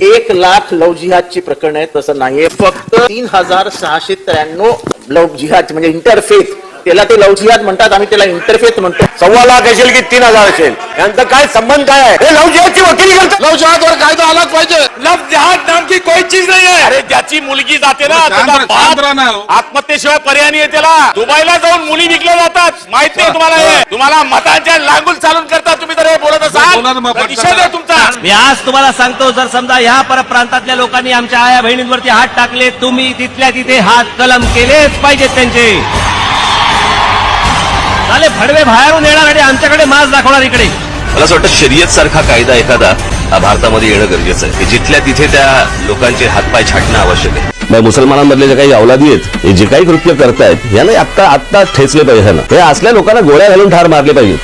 1 lakh love जिहादची प्रकरण आहेत तसं नाहीये. फक्त 3693 लव्ह जिहाद म्हणजे इंटरफेथ, त्याला ते लव्ह जिहाद म्हणतात, आम्ही त्याला इंटरफेथ म्हणतो. 1.25 लाख असेल की 3000 असेल, यांचा काय संबंध काय आहे? हे लव्ह जिहादची वकिली करतात. लव्ह जिहादवर कायदा आलाच पाहिजे. लव्ह जिहाद नाम की कोई चीज नाही आहे. अरे ज्याची मुलगी जाते ना आत्महत्येशिवाय पर्याय नाही त्याला. दुबईला जाऊन मुली विकल्या जातात, माहित नाही तुम्हाला? हे तुम्हाला मतांच्या लांगुल चालून करतात. तुम्ही जर हे बोलत असाल निषेध आहे तुमचा. मी आज तुम्हाला सांगतो, जर समजा ह्या परप्रांतातल्या लोकांनी आमच्या आया बहिणींवरती हात टाकले, तुम्ही तिथल्या तिथे हात कलम केलेच पाहिजेत त्यांचे. चाले फडवे बाहेरून येणार आणि आमच्याकडे मास दाखवणार इकडे. मला असं वाटतं शर्यत सारखा कायदा एखादा भारतामध्ये येणं गरजेचं आहे, जिथल्या तिथे त्या लोकांचे हातपाय छाटणं आवश्यक आहे. मुसलमानांमधले जे काही अवलादी आहेत, हे जे काही कृत्य करतायत, यांना आत्ता ठेचले पाहिजे. हे असल्या लोकांना गोळ्या घालून ठार मारले पाहिजे.